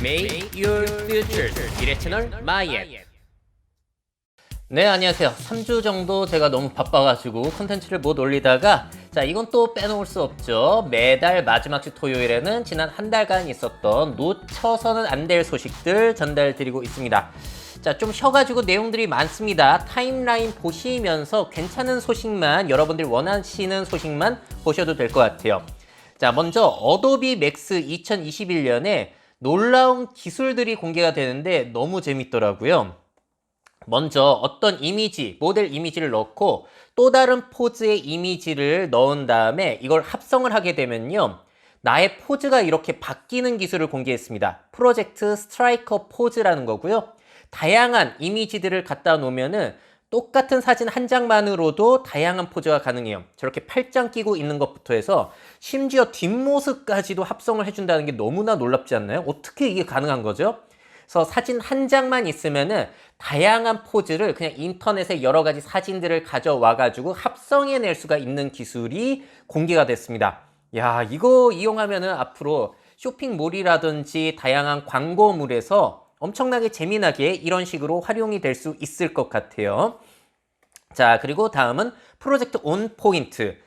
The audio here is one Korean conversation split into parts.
Make your future. 미래 채널 마이앤. 네, 안녕하세요. 3주 정도 제가 너무 바빠가지고 콘텐츠를 못 올리다가 자, 이건 또 빼놓을 수 없죠. 매달 마지막 주 토요일에는 지난 한 달간 있었던 놓쳐서는 안 될 소식들 전달드리고 있습니다. 자, 좀 쉬어가지고 내용들이 많습니다. 타임라인 보시면서 괜찮은 소식만, 여러분들이 원하시는 소식만 보셔도 될 것 같아요. 자, 먼저 어도비 맥스 2021년에 놀라운 기술들이 공개가 되는데 너무 재밌더라고요. 먼저 어떤 이미지, 모델 이미지를 넣고 또 다른 포즈의 이미지를 넣은 다음에 이걸 합성을 하게 되면요, 나의 포즈가 이렇게 바뀌는 기술을 공개했습니다. 프로젝트 스트라이커 포즈라는 거고요. 다양한 이미지들을 갖다 놓으면은 똑같은 사진 한 장만으로도 다양한 포즈가 가능해요. 저렇게 팔짱 끼고 있는 것부터 해서 심지어 뒷모습까지도 합성을 해준다는 게 너무나 놀랍지 않나요? 어떻게 이게 가능한 거죠? 그래서 사진 한 장만 있으면은 다양한 포즈를 그냥 인터넷에 여러 가지 사진들을 가져와가지고 합성해낼 수가 있는 기술이 공개가 됐습니다. 야, 이거 이용하면은 앞으로 쇼핑몰이라든지 다양한 광고물에서 엄청나게 재미나게 이런 식으로 활용이 될 수 있을 것 같아요. 자, 그리고 다음은 프로젝트 온 포인트.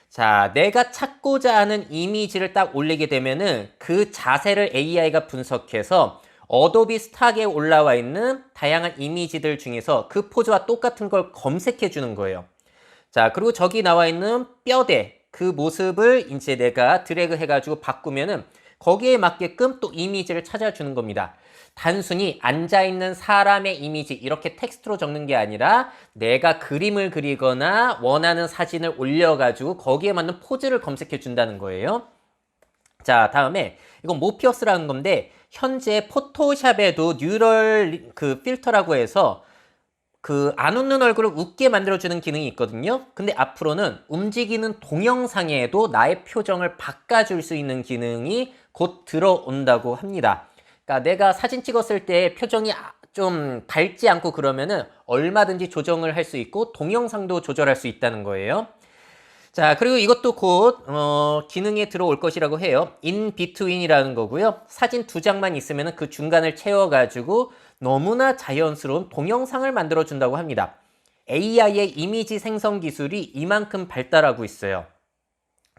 자, 내가 찾고자 하는 이미지를 딱 올리게 되면은 그 자세를 AI가 분석해서 어도비 스탁에 올라와 있는 다양한 이미지들 중에서 그 포즈와 똑같은 걸 검색해 주는 거예요. 자, 그리고 저기 나와 있는 뼈대, 그 모습을 이제 내가 드래그 해가지고 바꾸면은 거기에 맞게끔 또 이미지를 찾아주는 겁니다. 단순히 앉아있는 사람의 이미지 이렇게 텍스트로 적는 게 아니라 내가 그림을 그리거나 원하는 사진을 올려가지고 거기에 맞는 포즈를 검색해 준다는 거예요. 자, 다음에 이건 모피어스라는 건데 현재 포토샵에도 뉴럴 그 필터라고 해서 그 안 웃는 얼굴을 웃게 만들어주는 기능이 있거든요. 근데 앞으로는 움직이는 동영상에도 나의 표정을 바꿔줄 수 있는 기능이 곧 들어온다고 합니다. 그러니까 내가 사진 찍었을 때 표정이 좀 밝지 않고 그러면은 얼마든지 조정을 할 수 있고 동영상도 조절할 수 있다는 거예요. 자, 그리고 이것도 곧 기능에 들어올 것이라고 해요. in between이라는 거고요. 사진 두 장만 있으면 그 중간을 채워가지고 너무나 자연스러운 동영상을 만들어준다고 합니다. AI의 이미지 생성 기술이 이만큼 발달하고 있어요.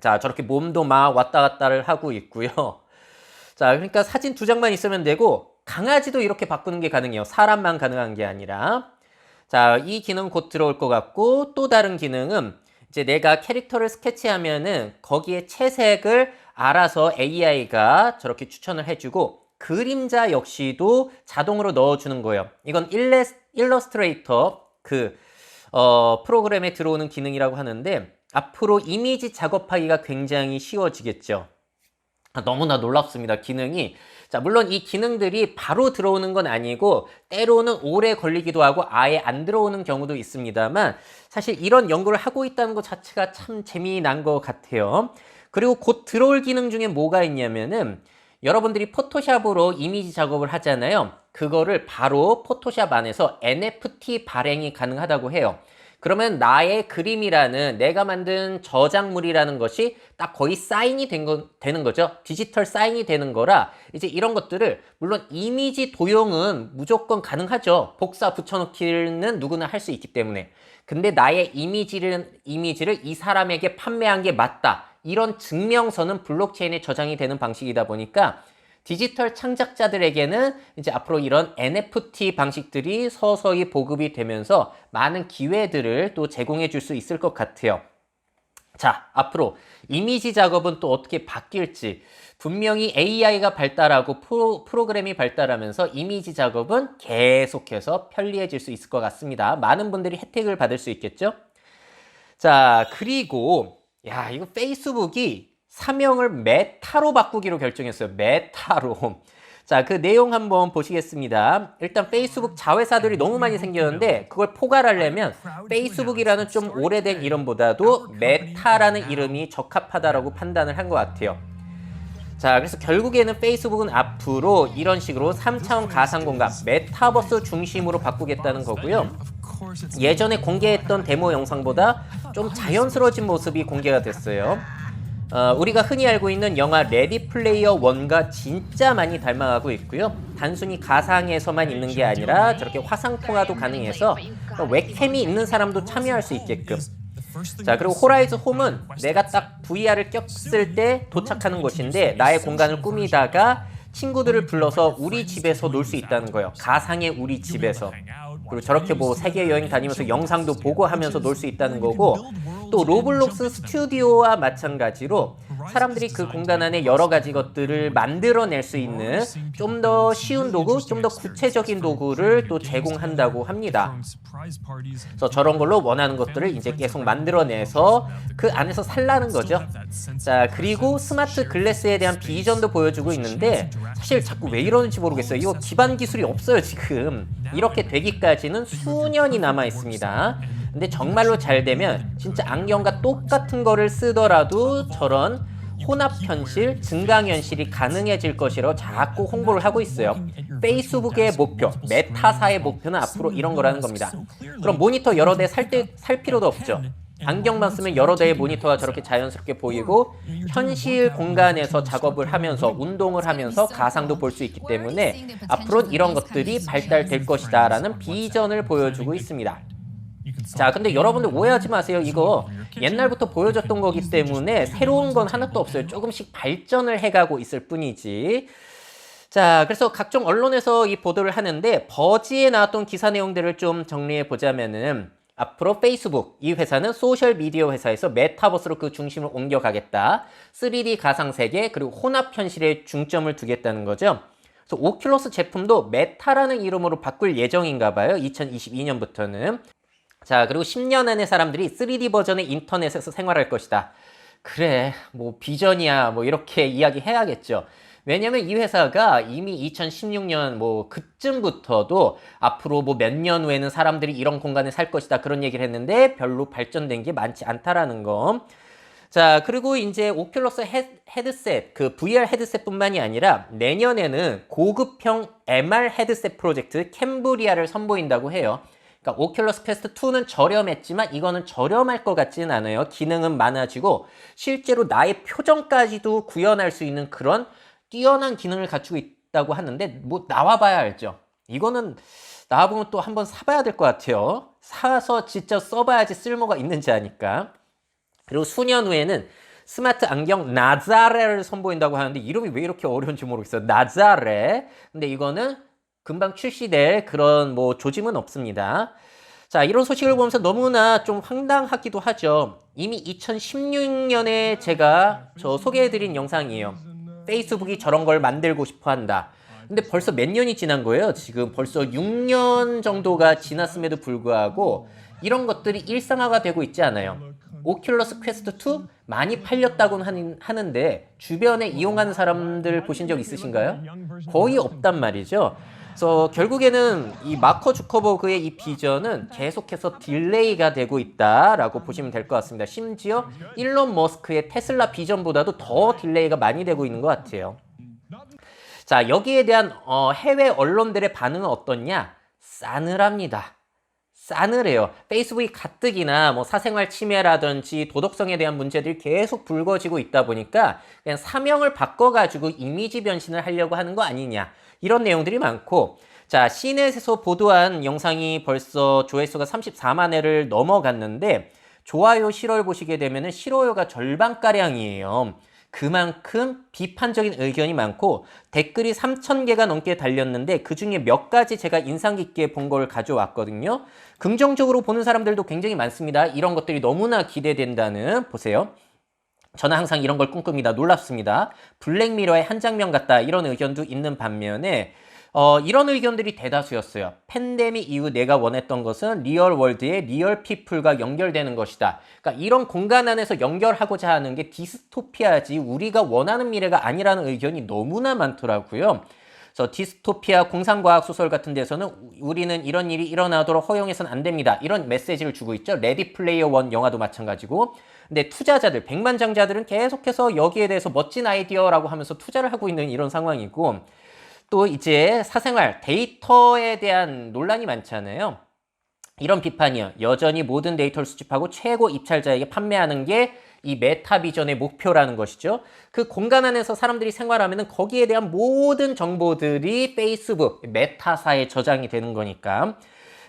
자, 저렇게 몸도 막 왔다 갔다를 하고 있고요. 자, 그러니까 사진 두 장만 있으면 되고 강아지도 이렇게 바꾸는 게 가능해요. 사람만 가능한 게 아니라. 자, 이 기능 곧 들어올 것 같고 또 다른 기능은 이제 내가 캐릭터를 스케치하면은 거기에 채색을 알아서 AI가 저렇게 추천을 해주고 그림자 역시도 자동으로 넣어주는 거예요. 이건 일러스트레이터 프로그램에 들어오는 기능이라고 하는데 앞으로 이미지 작업하기가 굉장히 쉬워지겠죠. 너무나 놀랍습니다, 기능이. 자, 물론 이 기능들이 바로 들어오는 건 아니고 때로는 오래 걸리기도 하고 아예 안 들어오는 경우도 있습니다만 사실 이런 연구를 하고 있다는 것 자체가 참 재미난 것 같아요. 그리고 곧 들어올 기능 중에 뭐가 있냐면은 여러분들이 포토샵으로 이미지 작업을 하잖아요. 그거를 바로 포토샵 안에서 NFT 발행이 가능하다고 해요. 그러면 나의 그림이라는 내가 만든 저작물이라는 것이 딱 거의 사인이 되는 거죠. 디지털 사인이 되는 거라 이제 이런 것들을 물론 이미지 도용은 무조건 가능하죠. 복사 붙여넣기는 누구나 할 수 있기 때문에. 근데 나의 이미지를 이 사람에게 판매한 게 맞다. 이런 증명서는 블록체인에 저장이 되는 방식이다 보니까 디지털 창작자들에게는 이제 앞으로 이런 NFT 방식들이 서서히 보급이 되면서 많은 기회들을 또 제공해 줄 수 있을 것 같아요. 자, 앞으로 이미지 작업은 또 어떻게 바뀔지 분명히 AI가 발달하고 프로그램이 발달하면서 이미지 작업은 계속해서 편리해질 수 있을 것 같습니다. 많은 분들이 혜택을 받을 수 있겠죠? 자, 그리고 야, 이거 페이스북이 사명을 메타로 바꾸기로 결정했어요. 메타로. 자, 그 내용 한번 보시겠습니다. 일단 페이스북 자회사들이 너무 많이 생겼는데 그걸 포괄하려면 페이스북이라는 좀 오래된 이름보다도 메타라는 이름이 적합하다라고 판단을 한 것 같아요. 자, 그래서 결국에는 페이스북은 앞으로 이런 식으로 3차원 가상공간, 메타버스 중심으로 바꾸겠다는 거고요. 예전에 공개했던 데모 영상보다 좀 자연스러워진 모습이 공개가 됐어요. 우리가 흔히 알고 있는 영화 레디 플레이어 1과 진짜 많이 닮아가고 있고요. 단순히 가상에서만 있는 게 아니라 저렇게 화상 통화도 가능해서 웹캠이 있는 사람도 참여할 수 있게끔. 자, 그리고 호라이즈 홈은 내가 딱 VR을 꼈을 때 도착하는 곳인데 나의 공간을 꾸미다가 친구들을 불러서 우리 집에서 놀 수 있다는 거예요. 가상의 우리 집에서. 그리고 저렇게 뭐 세계 여행 다니면서 영상도 보고 하면서 놀 수 있다는 거고, 또 로블록스 스튜디오와 마찬가지로 사람들이 그 공간 안에 여러 가지 것들을 만들어낼 수 있는 좀 더 쉬운 도구, 좀 더 구체적인 도구를 또 제공한다고 합니다. 그래서 저런 걸로 원하는 것들을 이제 계속 만들어내서 그 안에서 살라는 거죠. 자, 그리고 스마트 글래스에 대한 비전도 보여주고 있는데 사실 자꾸 왜 이러는지 모르겠어요. 이거 기반 기술이 없어요, 지금. 이렇게 되기까지는 수년이 남아 있습니다. 근데 정말로 잘 되면 진짜 안경과 똑같은 거를 쓰더라도 저런 혼합현실, 증강현실이 가능해질 것이라고 자꾸 홍보를 하고 있어요. 페이스북의 목표, 메타사의 목표는 앞으로 이런 거라는 겁니다. 그럼 모니터 여러 대 살 필요도 없죠. 안경만 쓰면 여러 대의 모니터가 저렇게 자연스럽게 보이고 현실 공간에서 작업을 하면서 운동을 하면서 가상도 볼 수 있기 때문에 앞으로는 이런 것들이 발달될 것이다 라는 비전을 보여주고 있습니다. 자, 근데 여러분들 오해하지 마세요. 이거 옛날부터 보여줬던 거기 때문에 새로운 건 하나도 없어요. 조금씩 발전을 해가고 있을 뿐이지. 자, 그래서 각종 언론에서 이 보도를 하는데 버지에 나왔던 기사 내용들을 좀 정리해 보자면은 앞으로 페이스북, 이 회사는 소셜미디어 회사에서 메타버스로 그 중심을 옮겨가겠다. 3D 가상세계 그리고 혼합현실에 중점을 두겠다는 거죠. 그래서 오큘러스 제품도 메타라는 이름으로 바꿀 예정인가 봐요. 2022년부터는. 자, 그리고 10년 안에 사람들이 3D 버전의 인터넷에서 생활할 것이다. 그래, 뭐 비전이야, 뭐 이렇게 이야기해야겠죠. 왜냐면 이 회사가 이미 2016년 뭐 그쯤부터도 앞으로 뭐 몇 년 후에는 사람들이 이런 공간에 살 것이다 그런 얘기를 했는데 별로 발전된 게 많지 않다라는 거. 자, 그리고 이제 오큘러스 헤드셋, 그 VR 헤드셋뿐만이 아니라 내년에는 고급형 MR 헤드셋 프로젝트 캠브리아를 선보인다고 해요. 그러니까 오큘러스 퀘스트 2는 저렴했지만 이거는 저렴할 것 같지는 않아요. 기능은 많아지고 실제로 나의 표정까지도 구현할 수 있는 그런 뛰어난 기능을 갖추고 있다고 하는데 뭐 나와봐야 알죠. 이거는 나와보면 또 한번 사봐야 될 것 같아요. 사서 진짜 써봐야지 쓸모가 있는지 아니까. 그리고 수년 후에는 스마트 안경 나자레를 선보인다고 하는데 이름이 왜 이렇게 어려운지 모르겠어요. 나자레. 근데 이거는 금방 출시될 그런 뭐 조짐은 없습니다. 자, 이런 소식을 보면서 너무나 좀 황당하기도 하죠. 이미 2016년에 제가 소개해드린 영상이에요. 페이스북이 저런 걸 만들고 싶어 한다. 근데 벌써 몇 년이 지난 거예요. 지금 벌써 6년 정도가 지났음에도 불구하고 이런 것들이 일상화가 되고 있지 않아요. 오큘러스 퀘스트 2 많이 팔렸다고는 하는데 주변에 이용하는 사람들 보신 적 있으신가요? 거의 없단 말이죠. 그래서 결국에는 이 마크 주커버그의 이 비전은 계속해서 딜레이가 되고 있다라고 보시면 될 것 같습니다. 심지어 일론 머스크의 테슬라 비전보다도 더 딜레이가 많이 되고 있는 것 같아요. 자, 여기에 대한 해외 언론들의 반응은 어떻냐? 싸늘합니다. 싸늘해요. 페이스북이 가뜩이나 뭐 사생활 침해라든지 도덕성에 대한 문제들이 계속 불거지고 있다 보니까 그냥 사명을 바꿔가지고 이미지 변신을 하려고 하는 거 아니냐. 이런 내용들이 많고, 자, CNET에서 보도한 영상이 벌써 조회수가 34만 회를 넘어갔는데 좋아요, 싫어요 보시게 되면은 싫어요가 절반가량이에요. 그만큼 비판적인 의견이 많고 댓글이 3,000개가 넘게 달렸는데 그중에 몇 가지 제가 인상 깊게 본 걸 가져왔거든요. 긍정적으로 보는 사람들도 굉장히 많습니다. 이런 것들이 너무나 기대된다는, 보세요. 저는 항상 이런 걸 꿈꿉니다. 놀랍습니다. 블랙미러의 한 장면 같다. 이런 의견도 있는 반면에 이런 의견들이 대다수였어요. 팬데믹 이후 내가 원했던 것은 리얼 월드의 리얼 피플과 연결되는 것이다. 그러니까 이런 공간 안에서 연결하고자 하는 게 디스토피아지 우리가 원하는 미래가 아니라는 의견이 너무나 많더라고요. 그래서 디스토피아 공상과학 소설 같은 데서는 우리는 이런 일이 일어나도록 허용해서는 안 됩니다. 이런 메시지를 주고 있죠. 레디 플레이어 1 영화도 마찬가지고. 근데 투자자들, 백만장자들은 계속해서 여기에 대해서 멋진 아이디어라고 하면서 투자를 하고 있는 이런 상황이고, 또 이제 사생활, 데이터에 대한 논란이 많잖아요. 이런 비판이요. 여전히 모든 데이터를 수집하고 최고 입찰자에게 판매하는 게 이 메타비전의 목표라는 것이죠. 그 공간 안에서 사람들이 생활하면은 거기에 대한 모든 정보들이 페이스북, 메타사에 저장이 되는 거니까.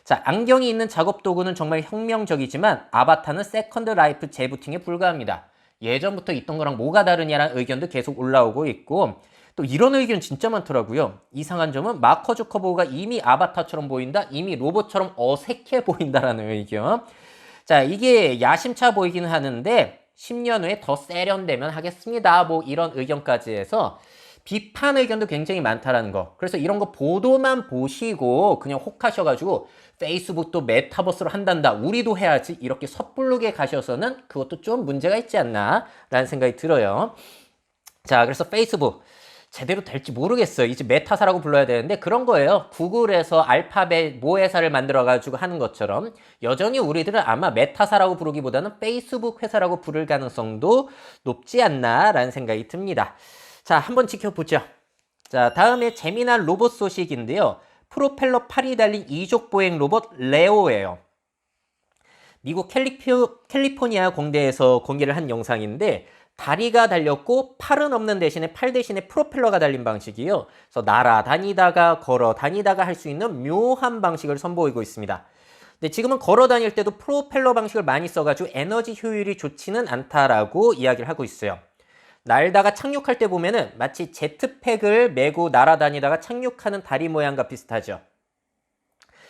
자, 안경이 있는 작업 도구는 정말 혁명적이지만 아바타는 세컨드 라이프 재부팅에 불과합니다. 예전부터 있던 거랑 뭐가 다르냐라는 의견도 계속 올라오고 있고, 또 이런 의견 진짜 많더라고요. 이상한 점은 마커 주커버그가 이미 아바타처럼 보인다, 이미 로봇처럼 어색해 보인다라는 의견. 자, 이게 야심차 보이기는 하는데 10년 후에 더 세련되면 하겠습니다. 뭐 이런 의견까지 해서 비판 의견도 굉장히 많다라는 거. 그래서 이런 거 보도만 보시고 그냥 혹하셔가지고 페이스북도 메타버스로 한단다, 우리도 해야지, 이렇게 섣부르게 가셔서는 그것도 좀 문제가 있지 않나 라는 생각이 들어요. 자, 그래서 페이스북 제대로 될지 모르겠어요. 이제 메타사라고 불러야 되는데 그런 거예요. 구글에서 알파벳 모 회사를 만들어가지고 하는 것처럼 여전히 우리들은 아마 메타사라고 부르기보다는 페이스북 회사라고 부를 가능성도 높지 않나라는 생각이 듭니다. 자, 한번 지켜보죠. 자, 다음에 재미난 로봇 소식인데요. 프로펠러 팔이 달린 이족 보행 로봇 레오예요. 미국 캘리포니아 공대에서 공개를 한 영상인데 다리가 달렸고 팔은 없는 대신에 팔 대신에 프로펠러가 달린 방식이에요. 그래서 날아다니다가 걸어 다니다가 할 수 있는 묘한 방식을 선보이고 있습니다. 근데 지금은 걸어 다닐 때도 프로펠러 방식을 많이 써가지고 에너지 효율이 좋지는 않다라고 이야기를 하고 있어요. 날다가 착륙할 때 보면은 마치 제트팩을 메고 날아다니다가 착륙하는 다리 모양과 비슷하죠.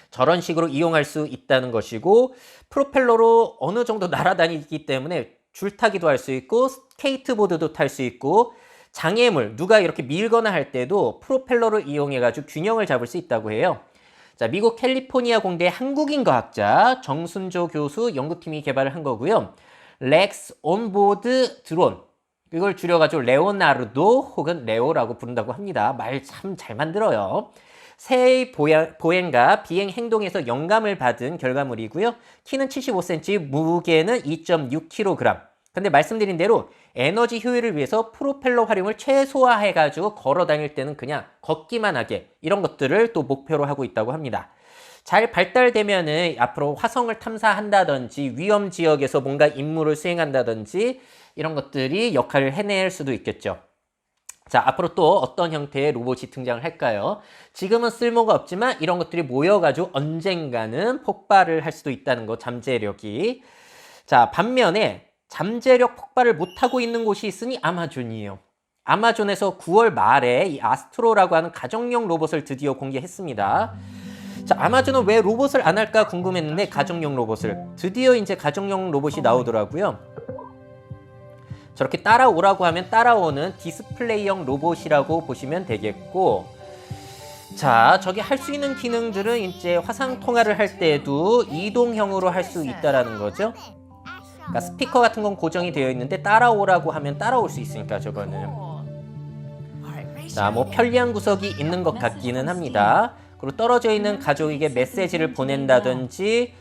저런 식으로 이용할 수 있다는 것이고, 프로펠러로 어느 정도 날아다니기 때문에 줄타기도 할 수 있고 스케이트보드도 탈 수 있고, 장애물 누가 이렇게 밀거나 할 때도 프로펠러를 이용해 가지고 균형을 잡을 수 있다고 해요. 자, 미국 캘리포니아 공대 한국인 과학자 정순조 교수 연구팀이 개발을 한 거고요. 렉스 온보드 드론, 이걸 줄여가지고 레오나르도 혹은 레오라고 부른다고 합니다. 말 참 잘 만들어요. 새의 보행과 비행 행동에서 영감을 받은 결과물이고요. 키는 75cm, 무게는 2.6kg. 근데 말씀드린 대로 에너지 효율을 위해서 프로펠러 활용을 최소화해가지고 걸어 다닐 때는 그냥 걷기만 하게, 이런 것들을 또 목표로 하고 있다고 합니다. 잘 발달되면은 앞으로 화성을 탐사한다든지 위험 지역에서 뭔가 임무를 수행한다든지 이런 것들이 역할을 해낼 수도 있겠죠. 자, 앞으로 또 어떤 형태의 로봇이 등장을 할까요? 지금은 쓸모가 없지만 이런 것들이 모여가지고 언젠가는 폭발을 할 수도 있다는 거, 잠재력이. 자, 반면에 잠재력 폭발을 못하고 있는 곳이 있으니 아마존이에요. 아마존에서 9월 말에 이 아스트로라고 하는 가정용 로봇을 드디어 공개했습니다. 자, 아마존은 왜 로봇을 안 할까 궁금했는데 가정용 로봇을, 드디어 이제 가정용 로봇이 나오더라고요. 저렇게 따라오라고 하면 따라오는 디스플레이형 로봇이라고 보시면 되겠고, 자, 저기 할 수 있는 기능들은 이제 화상 통화를 할 때도 이동형으로 할 수 있다라는 거죠. 그러니까 스피커 같은 건 고정이 되어 있는데 따라오라고 하면 따라올 수 있으니까 저거는. 자, 뭐 편리한 구석이 있는 것 같기는 합니다. 그리고 떨어져 있는 가족에게 메시지를 보낸다든지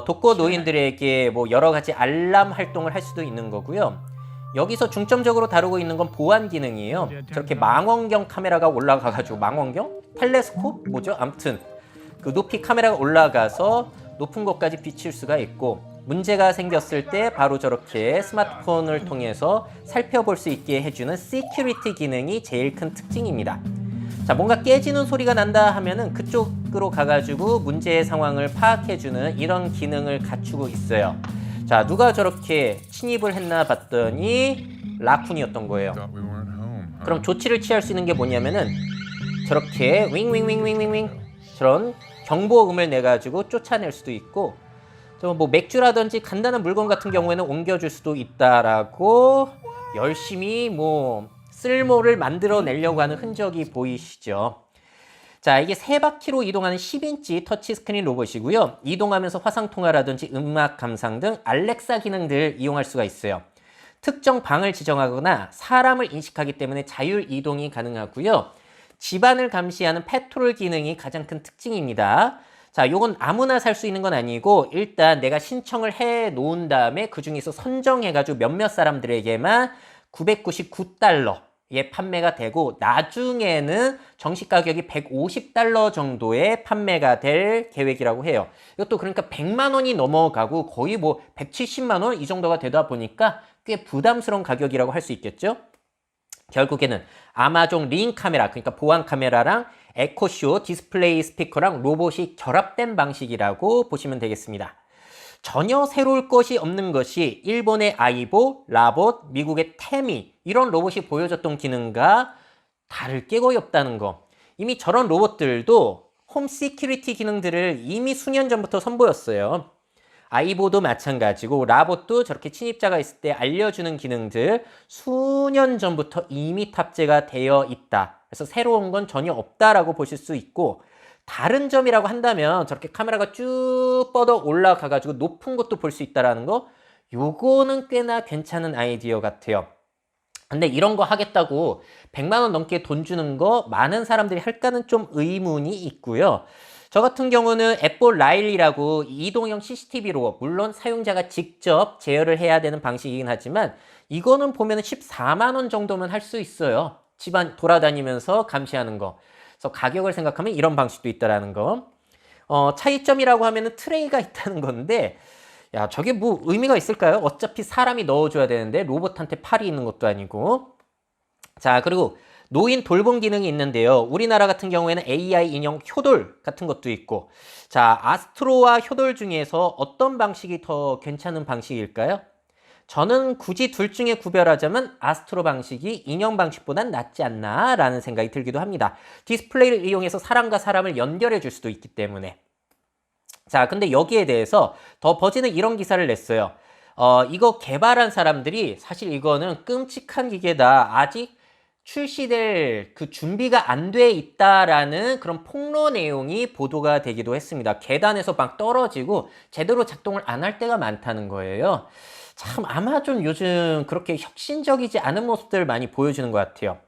독거 노인들에게 뭐 여러 가지 알람 활동을 할 수도 있는 거고요. 여기서 중점적으로 다루고 있는 건 보안 기능이에요. 저렇게 망원경 카메라가 올라가가지고, 망원경? 텔레스콥? 뭐죠? 아무튼 그 높이 카메라가 올라가서 높은 곳까지 비칠 수가 있고, 문제가 생겼을 때 바로 저렇게 스마트폰을 통해서 살펴볼 수 있게 해주는 시큐리티 기능이 제일 큰 특징입니다. 자, 뭔가 깨지는 소리가 난다 하면은 그쪽으로 가가지고 문제의 상황을 파악해주는 이런 기능을 갖추고 있어요. 자, 누가 저렇게 침입을 했나 봤더니 라쿤이었던 거예요. 그럼 조치를 취할 수 있는 게 뭐냐면은 저렇게 윙윙윙윙윙윙 저런 경보음을 내가지고 쫓아낼 수도 있고, 뭐 맥주라든지 간단한 물건 같은 경우에는 옮겨줄 수도 있다라고 열심히 뭐 쓸모를 만들어내려고 하는 흔적이 보이시죠. 자, 이게 3바퀴로 이동하는 10인치 터치스크린 로봇이고요. 이동하면서 화상통화라든지 음악 감상 등 알렉사 기능들 이용할 수가 있어요. 특정 방을 지정하거나 사람을 인식하기 때문에 자율 이동이 가능하고요. 집안을 감시하는 패트롤 기능이 가장 큰 특징입니다. 자, 요건 아무나 살 수 있는 건 아니고 일단 내가 신청을 해 놓은 다음에 그 중에서 선정해가지고 몇몇 사람들에게만 $999에 판매가 되고, 나중에는 정식 가격이 $150 정도에 판매가 될 계획이라고 해요. 이것도 그러니까 100만 원이 넘어가고 거의 뭐 170만 원 이 정도가 되다 보니까 꽤 부담스러운 가격이라고 할 수 있겠죠. 결국에는 아마존 링 카메라, 그러니까 보안 카메라랑 에코쇼 디스플레이 스피커랑 로봇이 결합된 방식이라고 보시면 되겠습니다. 전혀 새로울 것이 없는 것이 일본의 아이보, 라봇, 미국의 태미 이런 로봇이 보여줬던 기능과 다를 게 거의 없다는 거. 이미 저런 로봇들도 홈 시큐리티 기능들을 이미 수년 전부터 선보였어요. 아이보도 마찬가지고 라봇도 저렇게 침입자가 있을 때 알려주는 기능들 수년 전부터 이미 탑재가 되어 있다. 그래서 새로운 건 전혀 없다라고 보실 수 있고, 다른 점이라고 한다면 저렇게 카메라가 쭉 뻗어 올라가가지고 높은 것도 볼 수 있다는 거, 요거는 꽤나 괜찮은 아이디어 같아요. 근데 이런 거 하겠다고 100만 원 넘게 돈 주는 거 많은 사람들이 할까는 좀 의문이 있고요. 저 같은 경우는 애플 라일리라고 이동형 CCTV로, 물론 사용자가 직접 제어를 해야 되는 방식이긴 하지만 이거는 보면 14만 원 정도면 할 수 있어요. 집안 돌아다니면서 감시하는 거. 그래서 가격을 생각하면 이런 방식도 있다라는 거. 차이점이라고 하면은 트레이가 있다는 건데, 야, 저게 뭐 의미가 있을까요? 어차피 사람이 넣어줘야 되는데 로봇한테 팔이 있는 것도 아니고. 자, 그리고 노인 돌봄 기능이 있는데요. 우리나라 같은 경우에는 AI 인형 효돌 같은 것도 있고. 자, 아스트로와 효돌 중에서 어떤 방식이 더 괜찮은 방식일까요? 저는 굳이 둘 중에 구별하자면 아스트로 방식이 인형 방식보단 낫지 않나 라는 생각이 들기도 합니다. 디스플레이를 이용해서 사람과 사람을 연결해 줄 수도 있기 때문에. 자, 근데 여기에 대해서 더 버즈는 이런 기사를 냈어요. 이거 개발한 사람들이 사실 이거는 끔찍한 기계다, 아직 출시될 그 준비가 안 돼 있다라는 그런 폭로 내용이 보도가 되기도 했습니다. 계단에서 막 떨어지고 제대로 작동을 안 할 때가 많다는 거예요. 참 아마존 요즘 그렇게 혁신적이지 않은 모습들을 많이 보여주는 것 같아요.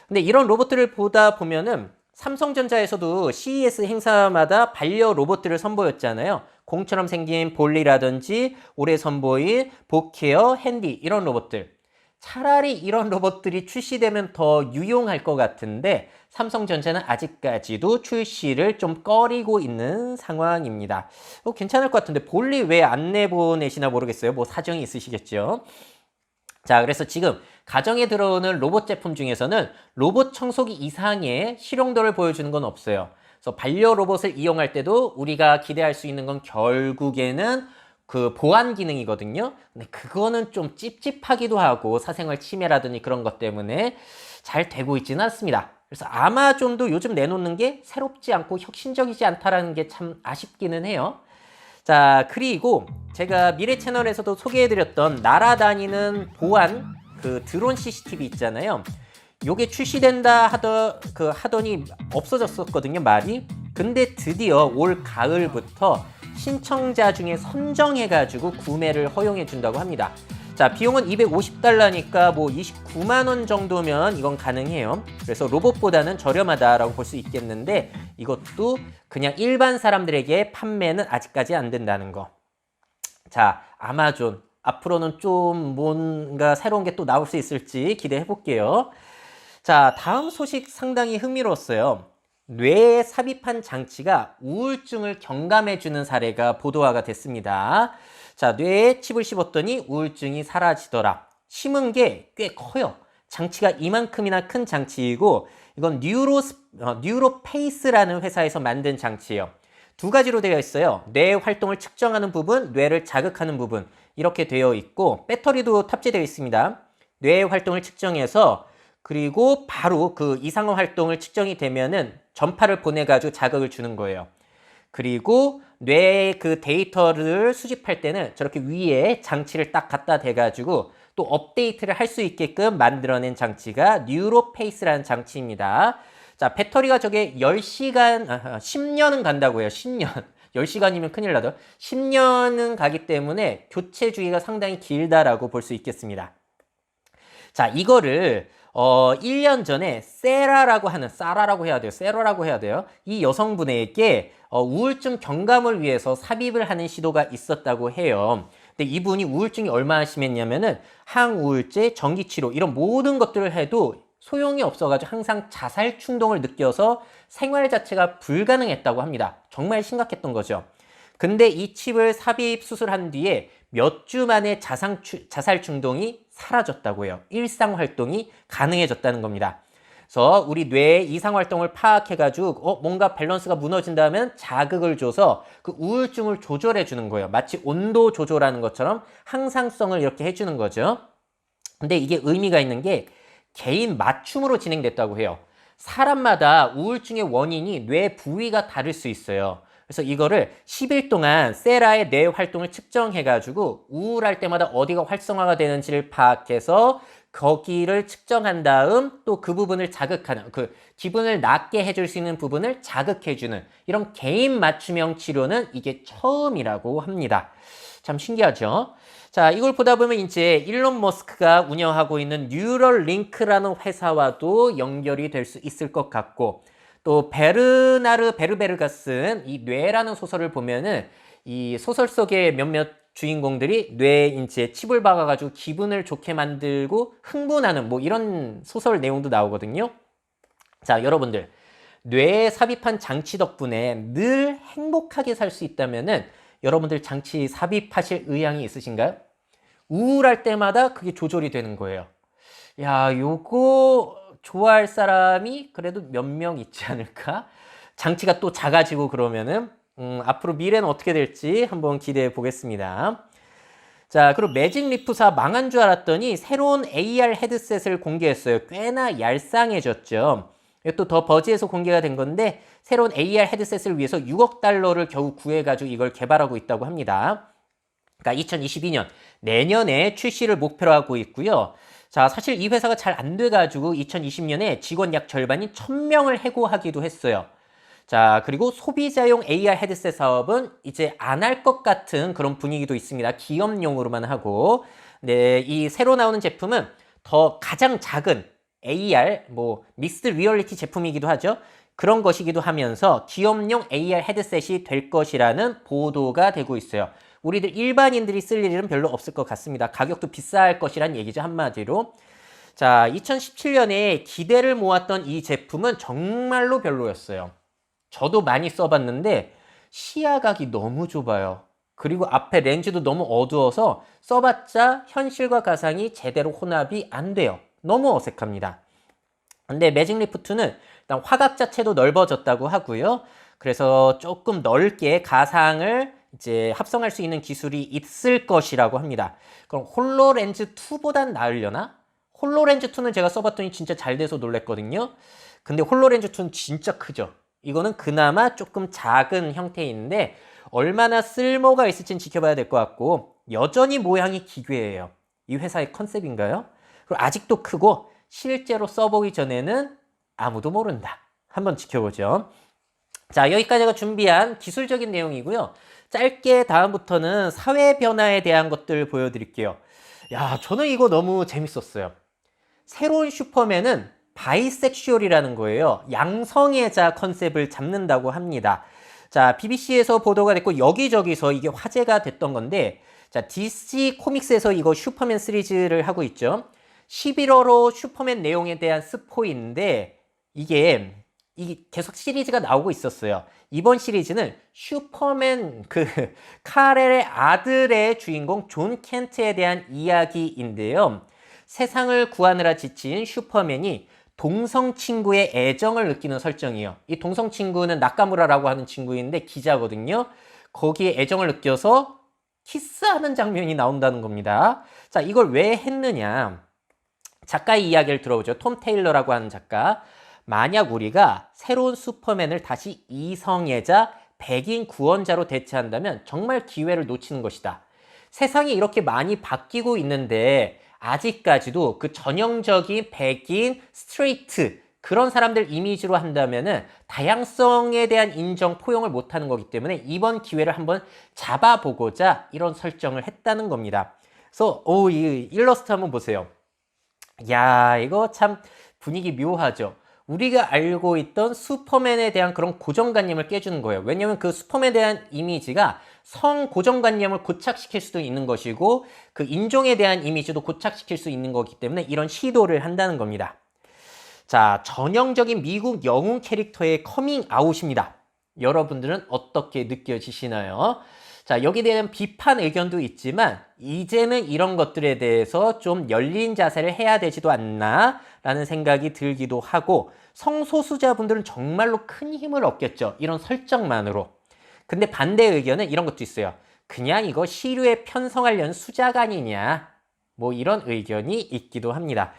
근데 이런 로봇들을 보다 보면은 삼성전자에서도 CES 행사마다 반려 로봇들을 선보였잖아요. 공처럼 생긴 볼리라든지 올해 선보인 보케어, 핸디 이런 로봇들. 차라리 이런 로봇들이 출시되면 더 유용할 것 같은데 삼성전자는 아직까지도 출시를 좀 꺼리고 있는 상황입니다. 괜찮을 것 같은데 볼리 왜 안 내보내시나 모르겠어요. 뭐 사정이 있으시겠죠. 자, 그래서 지금 가정에 들어오는 로봇 제품 중에서는 로봇 청소기 이상의 실용도를 보여주는 건 없어요. 그래서 반려 로봇을 이용할 때도 우리가 기대할 수 있는 건 결국에는 그 보안 기능이거든요. 근데 그거는 좀 찝찝하기도 하고 사생활 침해라든지 그런 것 때문에 잘 되고 있지는 않습니다. 그래서 아마존도 요즘 내놓는 게 새롭지 않고 혁신적이지 않다라는 게 참 아쉽기는 해요. 자, 그리고 제가 미래 채널에서도 소개해드렸던 날아다니는 보안 그 드론 CCTV 있잖아요. 요게 출시된다 하더니 없어졌었거든요, 말이. 근데 드디어 올 가을부터 신청자 중에 선정해가지고 구매를 허용해준다고 합니다. 자, 비용은 $250니까 뭐 29만 원 정도면 이건 가능해요. 그래서 로봇보다는 저렴하다라고 볼 수 있겠는데 이것도 그냥 일반 사람들에게 판매는 아직까지 안 된다는 거. 자, 아마존 앞으로는 좀 뭔가 새로운 게 또 나올 수 있을지 기대해 볼게요. 자, 다음 소식 상당히 흥미로웠어요. 뇌에 삽입한 장치가 우울증을 경감해주는 사례가 보도가 됐습니다. 자, 뇌에 칩을 씹었더니 우울증이 사라지더라. 심은 게 꽤 커요. 장치가 이만큼이나 큰 장치이고 이건 뉴로페이스라는 회사에서 만든 장치예요. 두 가지로 되어 있어요. 뇌 활동을 측정하는 부분, 뇌를 자극하는 부분 이렇게 되어 있고 배터리도 탑재되어 있습니다. 뇌 활동을 측정해서 그리고 바로 그 이상한 활동을 측정이 되면은 전파를 보내가지고 자극을 주는 거예요. 그리고 뇌의 그 데이터를 수집할 때는 저렇게 위에 장치를 딱 갖다 대가지고 또 업데이트를 할 수 있게끔 만들어낸 장치가 뉴로페이스라는 장치입니다. 자, 배터리가 저게 10년은 간다고 해요. 10년. 10시간이면 큰일 나죠. 10년은 가기 때문에 교체 주기가 상당히 길다라고 볼 수 있겠습니다. 자, 이거를 1년 전에 사라라고 해야 돼요. 이 여성분에게 우울증 경감을 위해서 삽입을 하는 시도가 있었다고 해요. 근데 이분이 우울증이 얼마나 심했냐면은 항우울제, 전기치료 이런 모든 것들을 해도 소용이 없어가지고 항상 자살 충동을 느껴서 생활 자체가 불가능했다고 합니다. 정말 심각했던 거죠. 근데 이 칩을 삽입 수술한 뒤에 몇 주 만에 자살 충동이 사라졌다고 해요. 일상 활동이 가능해졌다는 겁니다. 그래서 우리 뇌의 이상 활동을 파악해가지고 뭔가 밸런스가 무너진다면 자극을 줘서 그 우울증을 조절해 주는 거예요. 마치 온도 조절하는 것처럼 항상성을 이렇게 해주는 거죠. 근데 이게 의미가 있는 게 개인 맞춤으로 진행됐다고 해요. 사람마다 우울증의 원인이 뇌 부위가 다를 수 있어요. 그래서 이거를 10일 동안 세라의 뇌 활동을 측정해가지고 우울할 때마다 어디가 활성화가 되는지를 파악해서 거기를 측정한 다음 또 그 부분을 자극하는, 그 기분을 낫게 해줄 수 있는 부분을 자극해주는 이런 개인 맞춤형 치료는 이게 처음이라고 합니다. 참 신기하죠? 자, 이걸 보다 보면 이제 일론 머스크가 운영하고 있는 뉴럴링크라는 회사와도 연결이 될 수 있을 것 같고, 또 베르나르 베르베르가 쓴 이 뇌라는 소설을 보면은 이 소설 속의 몇몇 주인공들이 뇌에 이제 칩을 박아가지고 기분을 좋게 만들고 흥분하는 뭐 이런 소설 내용도 나오거든요. 자, 여러분들 뇌에 삽입한 장치 덕분에 늘 행복하게 살 수 있다면은 여러분들 장치 삽입하실 의향이 있으신가요? 우울할 때마다 그게 조절이 되는 거예요. 야, 요거 좋아할 사람이 그래도 몇 명 있지 않을까? 장치가 또 작아지고 그러면은 앞으로 미래는 어떻게 될지 한번 기대해 보겠습니다. 자, 그리고 매직 리프사 망한 줄 알았더니 새로운 AR 헤드셋을 공개했어요. 꽤나 얄쌍해졌죠. 이것도 더 버즈에서 공개가 된 건데 새로운 AR 헤드셋을 위해서 6억 달러를 겨우 구해가지고 이걸 개발하고 있다고 합니다. 그러니까 2022년 내년에 출시를 목표로 하고 있고요. 자, 사실 이 회사가 잘 안 돼가지고 2020년에 직원 약 절반인 1000명을 해고하기도 했어요. 자, 그리고 소비자용 AR 헤드셋 사업은 이제 안 할 것 같은 그런 분위기도 있습니다. 기업용으로만 하고. 네, 이 새로 나오는 제품은 더 가장 작은 AR, 뭐 믹스드 리얼리티 제품이기도 하죠. 그런 것이기도 하면서 기업용 AR 헤드셋이 될 것이라는 보도가 되고 있어요. 우리들 일반인들이 쓸 일은 별로 없을 것 같습니다. 가격도 비쌀 것이란 얘기죠, 한마디로. 자, 2017년에 기대를 모았던 이 제품은 정말로 별로였어요. 저도 많이 써봤는데 시야각이 너무 좁아요. 그리고 앞에 렌즈도 너무 어두워서 써봤자 현실과 가상이 제대로 혼합이 안 돼요. 너무 어색합니다. 근데 매직 리프 2는 일단 화각 자체도 넓어졌다고 하고요. 그래서 조금 넓게 가상을 이제 합성할 수 있는 기술이 있을 것이라고 합니다. 그럼 홀로렌즈 2보단 나으려나? 홀로렌즈 2는 제가 써봤더니 진짜 잘 돼서 놀랬거든요. 근데 홀로렌즈 2는 진짜 크죠. 이거는 그나마 조금 작은 형태인데 얼마나 쓸모가 있을지는 지켜봐야 될 것 같고 여전히 모양이 기괴해요. 이 회사의 컨셉인가요? 그리고 아직도 크고 실제로 써보기 전에는 아무도 모른다. 한번 지켜보죠. 자, 여기까지 제가 준비한 기술적인 내용이고요. 짧게 다음부터는 사회 변화에 대한 것들 보여드릴게요. 야, 저는 이거 너무 재밌었어요. 새로운 슈퍼맨은 바이섹슈얼이라는 거예요. 양성애자 컨셉을 잡는다고 합니다. 자, BBC에서 보도가 됐고 여기저기서 이게 화제가 됐던 건데 자, DC 코믹스에서 이거 슈퍼맨 시리즈를 하고 있죠. 11월호 슈퍼맨 내용에 대한 스포인데 이게 계속 시리즈가 나오고 있었어요. 이번 시리즈는 슈퍼맨 칼엘의 아들의 주인공 존 켄트에 대한 이야기인데요. 세상을 구하느라 지친 슈퍼맨이 동성 친구의 애정을 느끼는 설정이에요. 이 동성 친구는 나카무라라고 하는 친구인데 기자거든요. 거기에 애정을 느껴서 키스하는 장면이 나온다는 겁니다. 자, 이걸 왜 했느냐? 작가의 이야기를 들어보죠. 톰 테일러라고 하는 작가. 만약 우리가 새로운 슈퍼맨을 다시 이성애자 백인 구원자로 대체한다면 정말 기회를 놓치는 것이다. 세상이 이렇게 많이 바뀌고 있는데 아직까지도 그 전형적인 백인 스트레이트 그런 사람들 이미지로 한다면은 다양성에 대한 인정 포용을 못하는 거기 때문에 이번 기회를 한번 잡아보고자 이런 설정을 했다는 겁니다. 그래서 이 일러스트 한번 보세요. 야, 이거 참 분위기 묘하죠. 우리가 알고 있던 슈퍼맨에 대한 그런 고정관념을 깨주는 거예요. 왜냐면 그 슈퍼맨에 대한 이미지가 성 고정관념을 고착시킬 수도 있는 것이고 그 인종에 대한 이미지도 고착시킬 수 있는 거기 때문에 이런 시도를 한다는 겁니다. 자, 전형적인 미국 영웅 캐릭터의 커밍아웃입니다. 여러분들은 어떻게 느껴지시나요? 자, 여기에 대한 비판 의견도 있지만 이제는 이런 것들에 대해서 좀 열린 자세를 해야 되지도 않나 라는 생각이 들기도 하고, 성소수자분들은 정말로 큰 힘을 얻겠죠. 이런 설정만으로. 근데 반대 의견은 이런 것도 있어요. 그냥 이거 시류에 편성하려는 수작 아니냐, 뭐 이런 의견이 있기도 합니다.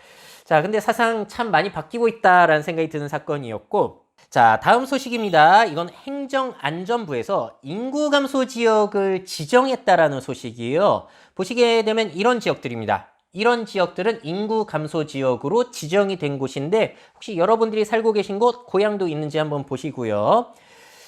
자, 근데 사상 참 많이 바뀌고 있다라는 생각이 드는 사건이었고, 자, 다음 소식입니다. 이건 행정안전부에서 인구 감소 지역을 지정했다라는 소식이에요. 보시게 되면 이런 지역들입니다. 이런 지역들은 인구 감소 지역으로 지정이 된 곳인데, 혹시 여러분들이 살고 계신 곳, 고향도 있는지 한번 보시고요.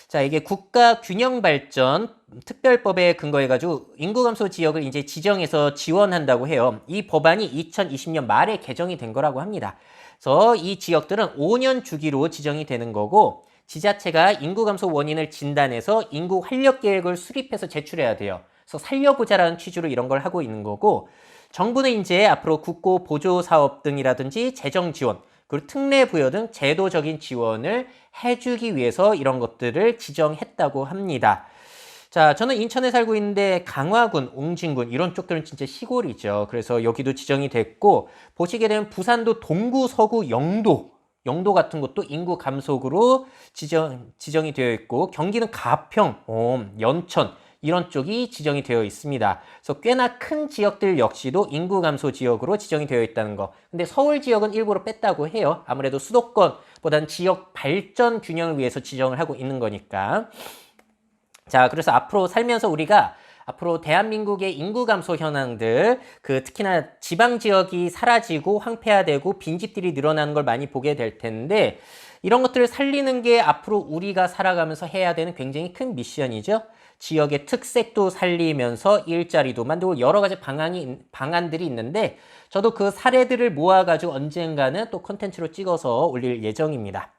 자, 이게 국가균형발전 특별법에 근거해가지고 인구 감소 지역을 이제 지정해서 지원한다고 해요. 이 법안이 2020년 말에 개정이 된 거라고 합니다. 그래서 이 지역들은 5년 주기로 지정이 되는 거고, 지자체가 인구 감소 원인을 진단해서 인구 활력 계획을 수립해서 제출해야 돼요. 그래서 살려보자라는 취지로 이런 걸 하고 있는 거고, 정부는 이제 앞으로 국고 보조 사업 등이라든지 재정 지원, 그리고 특례 부여 등 제도적인 지원을 해주기 위해서 이런 것들을 지정했다고 합니다. 자, 저는 인천에 살고 있는데 강화군, 옹진군 이런 쪽들은 진짜 시골이죠. 그래서 여기도 지정이 됐고, 보시게 되면 부산도 동구, 서구, 영도 같은 것도 인구 감소구로 지정이 되어 있고, 경기는 가평, 연천 이런 쪽이 지정이 되어 있습니다. 그래서 꽤나 큰 지역들 역시도 인구 감소 지역으로 지정이 되어 있다는 거. 근데 서울 지역은 일부러 뺐다고 해요. 아무래도 수도권보다는 지역 발전 균형을 위해서 지정을 하고 있는 거니까. 자, 그래서 앞으로 살면서 우리가 앞으로 대한민국의 인구 감소 현황들, 특히나 지방 지역이 사라지고 황폐화되고 빈집들이 늘어나는 걸 많이 보게 될 텐데, 이런 것들을 살리는 게 앞으로 우리가 살아가면서 해야 되는 굉장히 큰 미션이죠. 지역의 특색도 살리면서 일자리도 만들고 여러 가지 방안들이 있는데, 저도 그 사례들을 모아가지고 언젠가는 또 콘텐츠로 찍어서 올릴 예정입니다.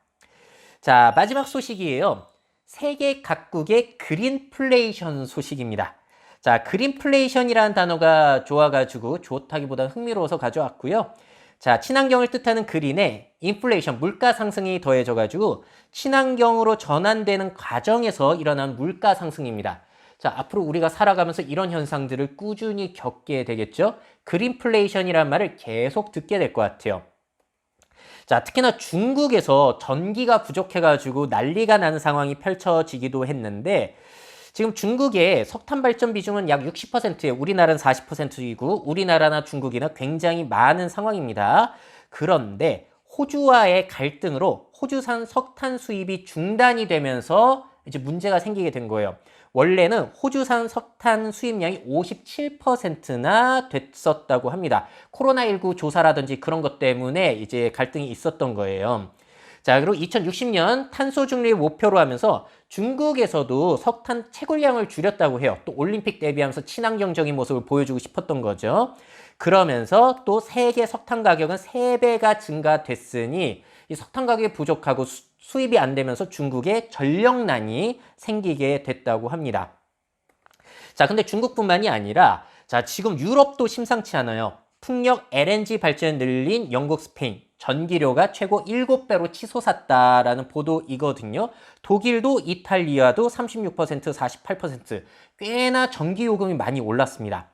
자, 마지막 소식이에요. 세계 각국의 그린플레이션 소식입니다. 자, 그린플레이션이라는 단어가 좋다기보다는 흥미로워서 가져왔고요. 자, 친환경을 뜻하는 그린에 인플레이션, 물가 상승이 더해져가지고 친환경으로 전환되는 과정에서 일어난 물가 상승입니다. 자, 앞으로 우리가 살아가면서 이런 현상들을 꾸준히 겪게 되겠죠. 그린플레이션이라는 말을 계속 듣게 될 것 같아요. 자, 특히나 중국에서 전기가 부족해가지고 난리가 나는 상황이 펼쳐지기도 했는데, 지금 중국의 석탄 발전 비중은 약 60%예요. 우리나라는 40%이고 우리나라나 중국이나 굉장히 많은 상황입니다. 그런데 호주와의 갈등으로 호주산 석탄 수입이 중단이 되면서 이제 문제가 생기게 된 거예요. 원래는 호주산 석탄 수입량이 57%나 됐었다고 합니다. 코로나19 조사라든지 그런 것 때문에 이제 갈등이 있었던 거예요. 자, 그리고 2060년 탄소 중립 목표로 하면서 중국에서도 석탄 채굴량을 줄였다고 해요. 또 올림픽 대비하면서 친환경적인 모습을 보여주고 싶었던 거죠. 그러면서 또 세계 석탄 가격은 3배가 증가됐으니 이 석탄 가격이 부족하고 수입이 안 되면서 중국에 전력난이 생기게 됐다고 합니다. 자, 근데 중국뿐만이 아니라 자, 지금 유럽도 심상치 않아요. 풍력 LNG 발전을 늘린 영국, 스페인, 전기료가 최고 7배로 치솟았다라는 보도이거든요. 독일도 이탈리아도 36%, 48% 꽤나 전기요금이 많이 올랐습니다.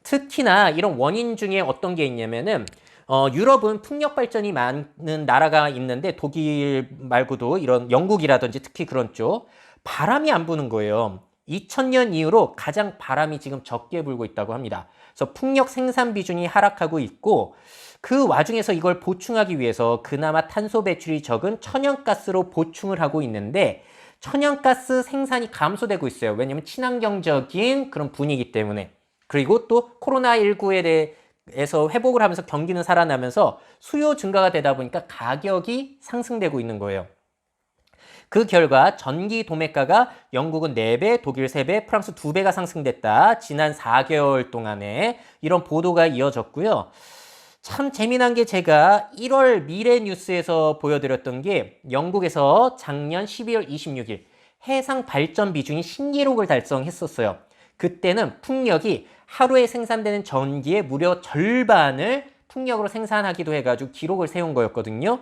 특히나 이런 원인 중에 어떤 게 있냐면은 유럽은 풍력 발전이 많은 나라가 있는데 독일 말고도 이런 영국이라든지 특히 그런 쪽 바람이 안 부는 거예요. 2000년 이후로 가장 바람이 지금 적게 불고 있다고 합니다. 그래서 풍력 생산 비중이 하락하고 있고, 그 와중에서 이걸 보충하기 위해서 그나마 탄소 배출이 적은 천연가스로 보충을 하고 있는데 천연가스 생산이 감소되고 있어요. 왜냐하면 친환경적인 그런 분위기 때문에. 그리고 또 코로나19에 대해서 회복을 하면서 경기는 살아나면서 수요 증가가 되다 보니까 가격이 상승되고 있는 거예요. 그 결과 전기 도매가가 영국은 4배, 독일 3배, 프랑스 2배가 상승됐다. 지난 4개월 동안에 이런 보도가 이어졌고요. 참 재미난 게 제가 1월 미래 뉴스에서 보여드렸던 게 영국에서 작년 12월 26일 해상 발전 비중이 신기록을 달성했었어요. 그때는 풍력이 하루에 생산되는 전기의 무려 절반을 풍력으로 생산하기도 해가지고 기록을 세운 거였거든요.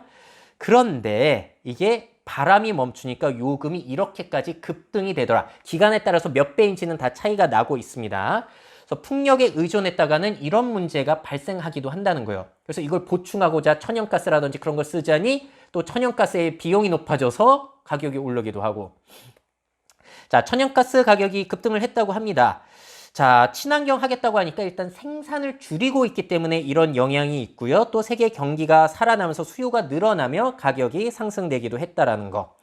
그런데 이게 바람이 멈추니까 요금이 이렇게까지 급등이 되더라. 기간에 따라서 몇 배인지는 다 차이가 나고 있습니다. 그래서 풍력에 의존했다가는 이런 문제가 발생하기도 한다는 거예요. 그래서 이걸 보충하고자 천연가스라든지 그런 걸 쓰자니 또 천연가스의 비용이 높아져서 가격이 오르기도 하고. 자, 천연가스 가격이 급등을 했다고 합니다. 자, 친환경 하겠다고 하니까 일단 생산을 줄이고 있기 때문에 이런 영향이 있고요. 또 세계 경기가 살아나면서 수요가 늘어나며 가격이 상승되기도 했다라는 거.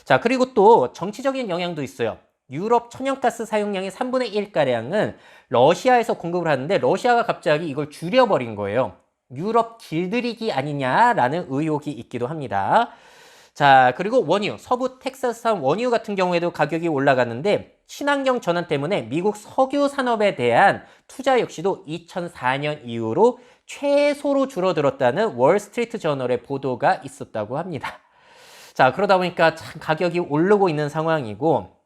자, 그리고 또 정치적인 영향도 있어요. 유럽 천연가스 사용량의 3분의 1가량은 러시아에서 공급을 하는데 러시아가 갑자기 이걸 줄여버린 거예요. 유럽 길들이기 아니냐라는 의혹이 있기도 합니다. 자, 그리고 원유, 서부 텍사스산 원유 같은 경우에도 가격이 올라갔는데 친환경 전환 때문에 미국 석유 산업에 대한 투자 역시도 2004년 이후로 최소로 줄어들었다는 월스트리트 저널의 보도가 있었다고 합니다. 자, 그러다 보니까 참 가격이 오르고 있는 상황이고,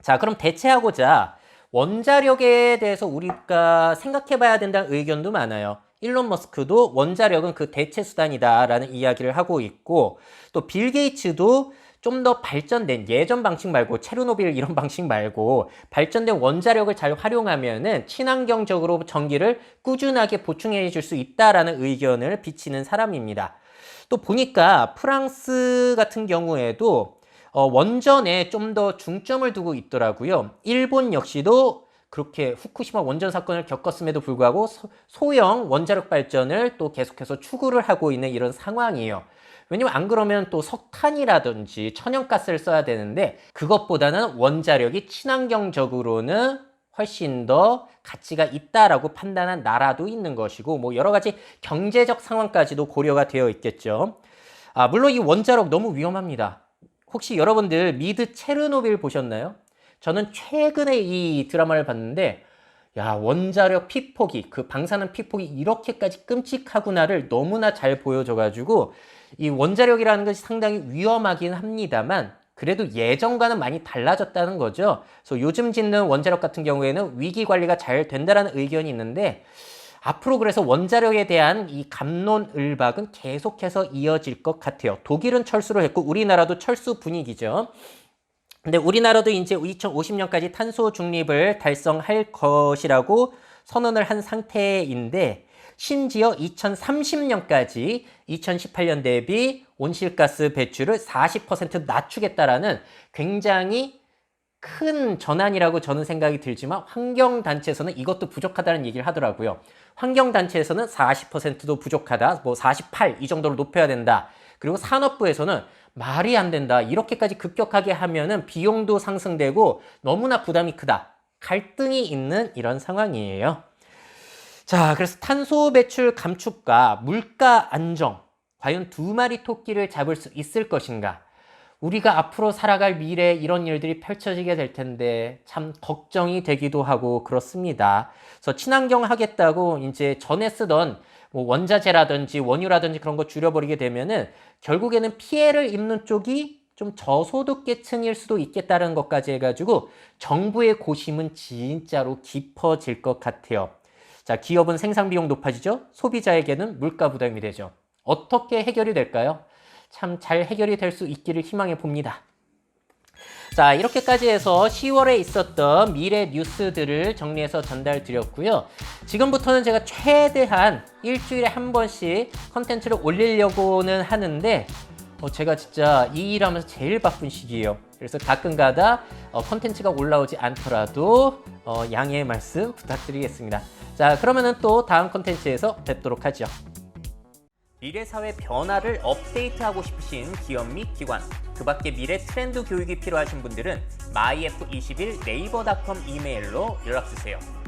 자, 그럼 대체하고자 원자력에 대해서 우리가 생각해 봐야 된다는 의견도 많아요. 일론 머스크도 원자력은 그 대체 수단이다라는 이야기를 하고 있고, 또 빌 게이츠도 좀 더 발전된 예전 방식 말고 체르노빌 이런 방식 말고 발전된 원자력을 잘 활용하면은 친환경적으로 전기를 꾸준하게 보충해 줄 수 있다라는 의견을 비치는 사람입니다. 또 보니까 프랑스 같은 경우에도 원전에 좀 더 중점을 두고 있더라고요. 일본 역시도 그렇게 후쿠시마 원전 사건을 겪었음에도 불구하고 소형 원자력 발전을 또 계속해서 추구를 하고 있는 이런 상황이에요. 왜냐면 안 그러면 또 석탄이라든지 천연가스를 써야 되는데 그것보다는 원자력이 친환경적으로는 훨씬 더 가치가 있다라고 판단한 나라도 있는 것이고, 뭐 여러 가지 경제적 상황까지도 고려가 되어 있겠죠. 물론 이 원자력 너무 위험합니다. 혹시 여러분들 미드 체르노빌 보셨나요? 저는 최근에 이 드라마를 봤는데, 야, 원자력 피폭이, 그 방사능 피폭이 이렇게까지 끔찍하구나를 너무나 잘 보여줘가지고, 이 원자력이라는 것이 상당히 위험하긴 합니다만, 그래도 예전과는 많이 달라졌다는 거죠. 그래서 요즘 짓는 원자력 같은 경우에는 위기 관리가 잘 된다는 의견이 있는데, 앞으로 그래서 원자력에 대한 이 갑론을박은 계속해서 이어질 것 같아요. 독일은 철수를 했고, 우리나라도 철수 분위기죠. 근데 우리나라도 이제 2050년까지 탄소 중립을 달성할 것이라고 선언을 한 상태인데, 심지어 2030년까지 2018년 대비 온실가스 배출을 40% 낮추겠다라는 굉장히 큰 전환이라고 저는 생각이 들지만, 환경단체에서는 이것도 부족하다는 얘기를 하더라고요. 환경단체에서는 40%도 부족하다, 뭐 48 이 정도로 높여야 된다. 그리고 산업부에서는 말이 안 된다, 이렇게까지 급격하게 하면은 비용도 상승되고 너무나 부담이 크다, 갈등이 있는 이런 상황이에요. 자, 그래서 탄소 배출 감축과 물가 안정, 과연 두 마리 토끼를 잡을 수 있을 것인가? 우리가 앞으로 살아갈 미래에 이런 일들이 펼쳐지게 될 텐데 참 걱정이 되기도 하고 그렇습니다. 그래서 친환경 하겠다고 이제 전에 쓰던 뭐 원자재라든지 원유라든지 그런 거 줄여버리게 되면은 결국에는 피해를 입는 쪽이 좀 저소득 계층일 수도 있겠다는 것까지 해가지고 정부의 고심은 진짜로 깊어질 것 같아요. 자, 기업은 생산 비용 높아지죠? 소비자에게는 물가 부담이 되죠. 어떻게 해결이 될까요? 참 잘 해결이 될 수 있기를 희망해 봅니다. 자, 이렇게까지 해서 10월에 있었던 미래 뉴스들을 정리해서 전달 드렸고요. 지금부터는 제가 최대한 일주일에 한 번씩 컨텐츠를 올리려고는 하는데 제가 진짜 이 일하면서 제일 바쁜 시기예요. 그래서 가끔가다 컨텐츠가 올라오지 않더라도 양해의 말씀 부탁드리겠습니다. 자, 그러면은 또 다음 컨텐츠에서 뵙도록 하죠. 미래사회 변화를 업데이트하고 싶으신 기업 및 기관, 그 밖에 미래 트렌드 교육이 필요하신 분들은 myf21 네이버닷컴 이메일로 연락주세요.